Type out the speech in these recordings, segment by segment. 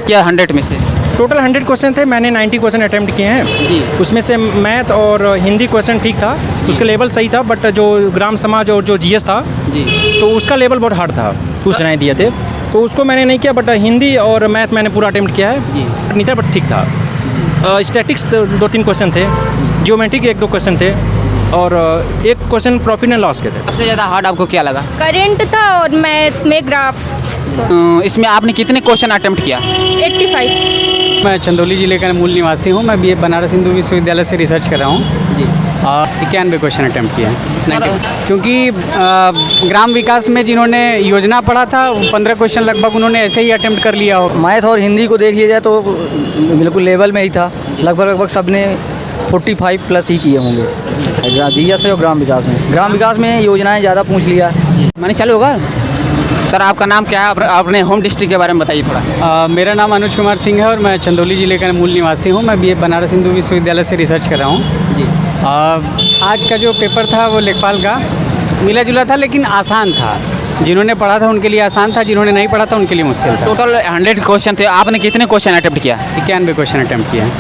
किया 100 में से? टोटल 100 क्वेश्चन थे, मैंने 90 क्वेश्चन अटैम्प्ट किए हैं। जी। उसमें से मैथ और हिंदी क्वेश्चन ठीक था, उसका लेवल सही था, बट जो ग्राम समाज और जो जीएस था जी। तो उसका लेवल बहुत हार्ड था, क्वेश्चन दिए थे तो उसको मैंने नहीं किया, बट हिंदी और मैथ मैंने पूरा अटैम्प्ट किया है। जी। नहीं था बट ठीक था। स्टैटिक्स 2-3 क्वेश्चन थे, जियोमेट्री के 1-2 क्वेश्चन थे और एक क्वेश्चन प्रॉफिट एंड लॉस के थे। सबसे ज़्यादा हार्ड आपको क्या लगा? करंट था और मैथ में ग्राफ। इसमें आपने कितने क्वेश्चन अटेम्प्ट किया? 85। मैं चंदौली जिले का मूल निवासी हूँ। मैं बीए बनारस हिंदू विश्वविद्यालय से रिसर्च कर रहा हूँ। जी। 91 क्वेश्चन अटैम्प्ट किया है। क्योंकि ग्राम विकास में जिन्होंने योजना पढ़ा था 15 क्वेश्चन लगभग उन्होंने ऐसे ही अटैम्प्ट कर लिया हो। मैथ और हिंदी को देख लिया जाए तो बिल्कुल लेवल में ही था, लगभग सब ने 45 प्लस ही किए होंगे जीएस और ग्राम विकास में। ग्राम विकास में योजनाएं ज़्यादा पूछ लिया। मैंने चालू होगा। सर आपका नाम क्या है? अपने होम डिस्ट्रिक्ट के बारे में बताइए थोड़ा। मेरा नाम अनुज कुमार सिंह है और मैं चंदौली जिले का मूल निवासी हूँ। मैं बीए बनारस हिंदू विश्वविद्यालय से रिसर्च कर रहा हूँ। जी। आज का जो पेपर था वो लेखपाल का मिला जुला था लेकिन आसान था। जिन्होंने पढ़ा था उनके लिए आसान था, जिन्होंने नहीं पढ़ा था उनके लिए मुश्किल था। टोटल 100 क्वेश्चन थे, आपने कितने क्वेश्चन अटेम्प्ट किया? 91 क्वेश्चन अटैम्प्ट किया है।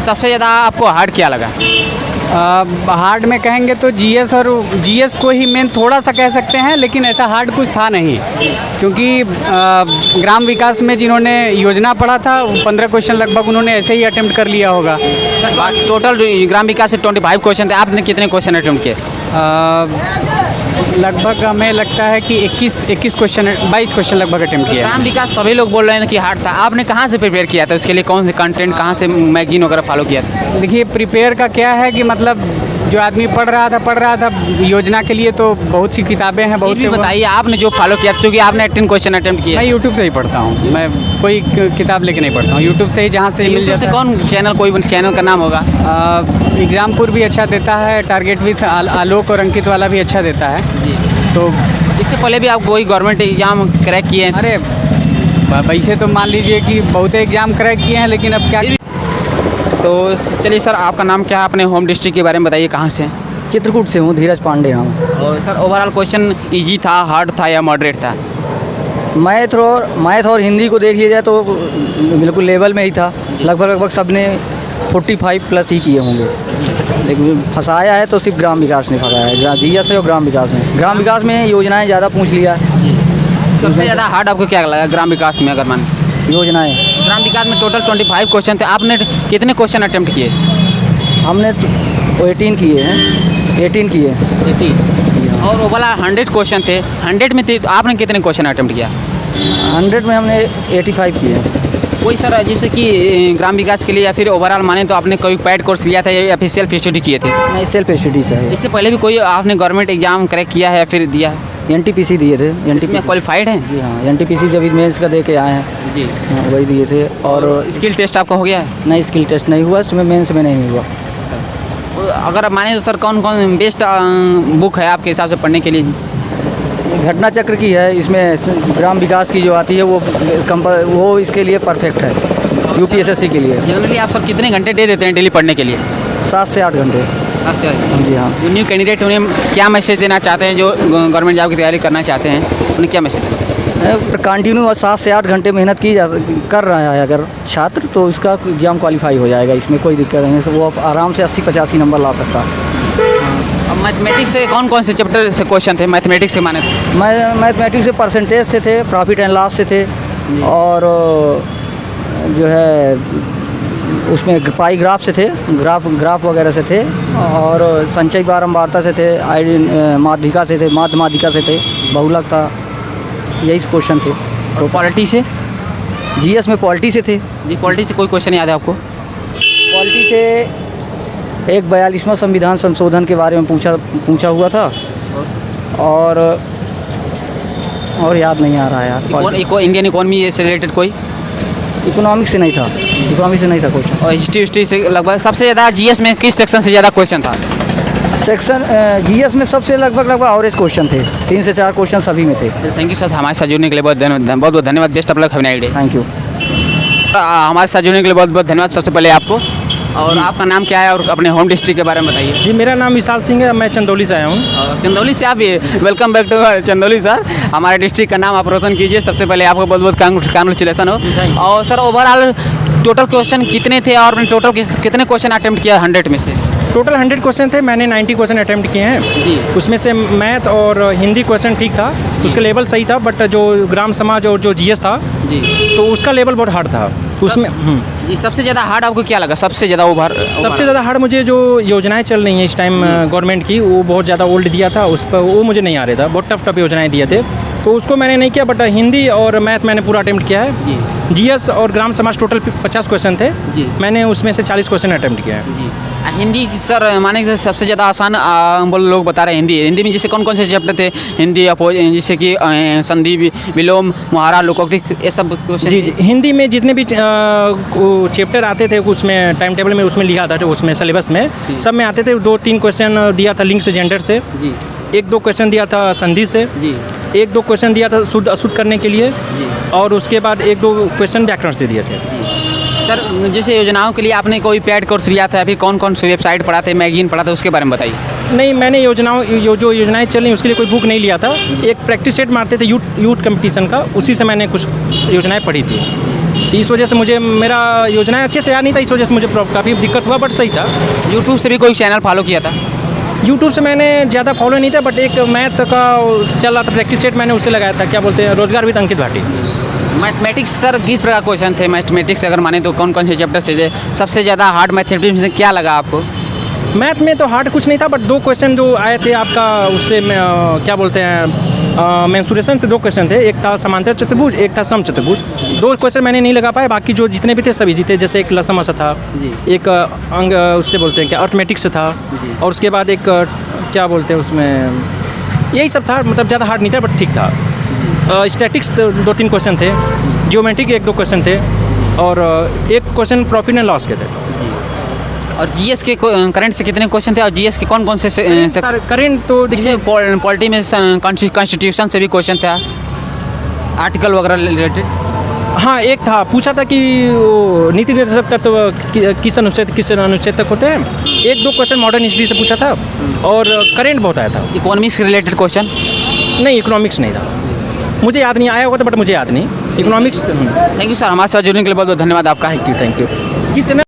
सबसे ज़्यादा आपको हार्ड क्या लगा? हार्ड में कहेंगे तो जीएस और जीएस को ही मेन थोड़ा सा कह सकते हैं, लेकिन ऐसा हार्ड कुछ था नहीं। क्योंकि ग्राम विकास में जिन्होंने योजना पढ़ा था 15 क्वेश्चन लगभग उन्होंने ऐसे ही अटेम्प्ट कर लिया होगा। टोटल ग्राम विकास से 25 क्वेश्चन थे, आपने कितने क्वेश्चन अटेम्प्ट किए? लगभग हमें लगता है कि 22 क्वेश्चन लगभग अटेम्प्ट किया। ग्राम विकास सभी लोग बोल रहे हैं कि हार्ड था, आपने कहाँ से प्रिपेयर किया था? उसके लिए कौन से कंटेंट, कहाँ से मैगजीन वगैरह फॉलो किया था? देखिए प्रिपेयर का क्या है कि मतलब जो आदमी पढ़ रहा था योजना के लिए तो बहुत सी किताबें हैं, बहुत से। बताइए आपने जो फॉलो किया, क्योंकि आपने 18 क्वेश्चन अटेम्प्ट किया। मैं यूट्यूब से ही पढ़ता हूँ, मैं कोई किताब लेके नहीं पढ़ता हूँ, यूट्यूब से ही जहाँ से मिल जाता है। कौन चैनल, कोई चैनल का नाम होगा? एग्जामपुर भी अच्छा देता है, टारगेट विथ आलोक और अंकित वाला भी अच्छा देता है। जी। तो इससे पहले भी आप कोई गवर्नमेंट एग्जाम क्रैक किए हैं? अरे वैसे तो मान लीजिए कि बहुत एग्जाम क्रैक किए हैं, लेकिन अब क्या। तो चलिए सर, आपका नाम क्या है? अपने होम डिस्ट्रिक्ट के बारे में बताइए, कहाँ से? चित्रकूट से हूँ, धीरज पांडे नाम। और सर ओवरऑल क्वेश्चन इजी था, हार्ड था या मॉडरेट था? मैथ और हिंदी को देख लिया जाए तो बिल्कुल लेवल में ही था, लगभग सब ने 45 प्लस ही किए होंगे। लेकिन फंसाया है तो सिर्फ ग्राम विकास ने फंसाया है, जीएस और ग्राम विकास में। ग्राम विकास में योजनाएं ज़्यादा पूछ लिया। सबसे ज़्यादा हार्ड आपको क्या लगा ग्राम विकास में? अगर मान योजनाएं ग्राम विकास में टोटल 25 क्वेश्चन थे, आपने कितने क्वेश्चन अटेम्प्ट किए? हमने 18 किए हैं, 18 किए। 18। और ओवरऑल 100 क्वेश्चन थे, 100 में थे तो आपने कितने क्वेश्चन अटेम्प्ट किया? 100 में हमने 85 किए। कोई सर जैसे कि ग्राम विकास के लिए या फिर ओवरऑल माने तो आपने कोई पैड कोर्स लिया था या फिर सेल्फ स्टडी किए थे? नहीं, सेल्फ स्टडी चाहिए। इससे पहले भी कोई आपने गवर्नमेंट एग्जाम क्रैक किया है या फिर दिया है? एनटीपीसी दिए थे। इसमें क्वालिफाइड हैं? जी हाँ, एनटीपीसी जब मेंस का दे के आए हैं। जी हाँ, वही दिए थे। और स्किल टेस्ट आपका हो गया है? नहीं, स्किल टेस्ट नहीं हुआ, इसमें मेंस में नहीं हुआ। अगर आप माने तो सर कौन कौन बेस्ट बुक है आपके हिसाब से पढ़ने के लिए? घटना चक्र की है, इसमें ग्राम विकास की जो आती है वो इसके लिए परफेक्ट है, यूपीएसएससी के लिए। जनरली आप सर कितने घंटे दे देते हैं डेली पढ़ने के लिए? 7 से 8 घंटे। जी हाँ। जो न्यू कैंडिडेट उन्हें क्या मैसेज देना चाहते हैं, जो गवर्नमेंट जॉब की तैयारी करना चाहते हैं, उन्हें क्या मैसेज देना? कंटिन्यू 7 से 8 घंटे मेहनत कर रहा है अगर छात्र, तो उसका एग्ज़ाम क्वालिफाई हो जाएगा, इसमें कोई दिक्कत नहीं है। तो वो आराम से 80-85 नंबर ला सकता है। अब मैथमेटिक्स से कौन से चैप्टर से क्वेश्चन थे मैथमेटिक्स से माने? मैथमेटिक्स से परसेंटेज से थे, प्रॉफिट एंड लॉस से थे, और जो है उसमें पाई ग्राफ से थे, ग्राफ वगैरह से थे, और संचय बारंबारता से थे, माध्यिका से थे, माध्यिका से थे, बहुलक था, यही क्वेश्चन थे। तो पॉलिटी से? जीएस में पॉलिटी से थे। जी, पॉलिटी से कोई क्वेश्चन याद है आपको? पॉलिटी से एक 42वां संविधान संशोधन के बारे में पूछा हुआ था, और याद नहीं आ रहा है यार। इंडियन इकोनॉमी से रिलेटेड कोई? इकोनॉमिक्स से नहीं था, क्वेश्चन। और हिस्ट्री से लगभग सबसे ज़्यादा जीएस में किस सेक्शन से ज़्यादा क्वेश्चन था? सेक्शन जीएस में सबसे लगभग एवरेज क्वेश्चन थे, 3 से 4 क्वेश्चन सभी में थे। थैंक यू सर, हमारे साथ जुड़ने के लिए बहुत बहुत धन्यवाद। Best of luck, have a nice day. Thank you. हमारे साथ जुड़ने के लिए बहुत बहुत धन्यवाद सबसे पहले आपको। और आपका नाम क्या है और अपने होम डिस्ट्रिक्ट के बारे में बताइए। जी मेरा नाम विशाल सिंह है, मैं चंदौली से आया हूँ। चंदौली से आप ये welcome back to Chandauli sir. हमारे डिस्ट्रिक्ट का नाम आप रोशन कीजिए। सबसे पहले आपको बहुत बहुत कांग्रेचुलेसन हो। और सर ओवरऑल टोटल क्वेश्चन कितने थे और टोटल कितने क्वेश्चन अटेम्प्ट किया 100 में से? टोटल 100 क्वेश्चन थे, मैंने 90 क्वेश्चन अटैम्प्ट किए हैं। जी। उसमें से मैथ और हिंदी क्वेश्चन ठीक था, उसका लेवल सही था, बट जो ग्राम समाज और जो जीएस था जी तो उसका लेवल बहुत हार्ड था उसमें। जी सबसे ज़्यादा हार्ड आपको क्या लगा? सबसे ज़्यादा सबसे ज़्यादा हार्ड मुझे जो योजनाएं चल रही हैं इस टाइम गवर्नमेंट की, वो बहुत ज़्यादा ओल्ड दिया था, उस पर वो मुझे नहीं आ रहा था, बहुत टफ योजनाएं दिए थे, तो उसको मैंने नहीं किया। बट हिंदी और मैथ मैंने पूरा अटैम्प्ट किया है। जी जीएस और ग्राम समाज टोटल 50 क्वेश्चन थे, जी। मैंने उसमें से 40 क्वेश्चन अटैम्प्ट किया है। जी हिंदी सर माने कि सबसे ज़्यादा आसान बोल लोग बता रहे हैं हिंदी में जैसे कौन कौन से चैप्टर थे हिंदी जैसे कि संधि विलोम मुहारा लोकोक्ति ये सब क्वेश्चन? जी हिंदी में जितने भी चैप्टर आते थे उसमें टाइम टेबल में उसमें लिखा था, उसमें सिलेबस में सब में आते थे। 2-3 क्वेश्चन दिया था लिंग से जेंडर से, जी 1-2 क्वेश्चन दिया था संधि से, जी 1-2 क्वेश्चन दिया था शुद्ध अशुद्ध करने के लिए, जी और उसके बाद 1-2 क्वेश्चन व्याकरण से दिए थे। सर जैसे योजनाओं के लिए आपने कोई पेड कोर्स लिया था, अभी कौन कौन से वेबसाइट पढ़ा थे, मैगजीन पढ़ा था, उसके बारे में बताइए। नहीं मैंने जो योजनाएं चल रही उसके लिए कोई बुक नहीं लिया था, एक प्रैक्टिस सेट मारते थे यूथ कंपटीशन का, उसी से मैंने कुछ योजनाएं पढ़ी थी। इस वजह से मुझे मेरा योजनाएं अच्छे से तैयार नहीं था, इस वजह से मुझे काफ़ी दिक्कत हुआ, बट सही था। यूट्यूब से भी कोई चैनल फॉलो किया था? यूट्यूब से मैंने ज़्यादा फॉलो नहीं था, बट एक मैथ का चल रहा था प्रैक्टिस सेट, मैंने उससे लगाया था, क्या बोलते हैं, रोजगार with Ankit Bhati. Mathematics sir किस प्रकार क्वेश्चन थे? मैथमेटिक्स अगर माने तो कौन कौन से चैप्टर से थे? सबसे ज़्यादा हार्ड मैथमेटिक्स में क्या लगा आपको? मैथ में तो हार्ड कुछ नहीं था, बट 2 क्वेश्चन जो आए थे आपका उससे क्या बोलते हैं मेंसुरेशन के 2 क्वेश्चन थे, एक था समांतर चतुर्भुज, एक था सम चतुर्भुज। 2 क्वेश्चन मैंने नहीं लगा पाया, बाकी जो जितने भी थे सभी जीते। जैसे एक लसम सा था, एक अंग उससे बोलते हैं क्या अर्थमेटिक्स से था, और उसके बाद एक क्या बोलते हैं उसमें, यही सब था, मतलब ज़्यादा हार्ड नहीं था बट ठीक था। स्टैटिक्स 2-3 क्वेश्चन थे, जियोमेट्री के 1-2 क्वेश्चन थे, और एक क्वेश्चन प्रॉफिट एंड लॉस के थे। और जीएस के करंट से कितने क्वेश्चन थे और जीएस के कौन कौन से करंट तो जैसे पॉलिटी में कॉन्स्टिट्यूशन से भी क्वेश्चन था, आर्टिकल वगैरह रिलेटेड? हाँ एक था, पूछा था कि वो नीति निर्देशक तत्व किस अनुच्छेद तक होते हैं। 1-2 क्वेश्चन मॉडर्न हिस्ट्री से पूछा था, और करंट बहुत आया था। Economics related question? नहीं इकोनॉमिक्स नहीं था, मुझे याद नहीं, आया होगा तो बट मुझे याद नहीं इकोनॉमिक्स। थैंक यू सर, हमारे साथ जुड़ने के लिए बहुत बहुत धन्यवाद आपका। Thank you. किस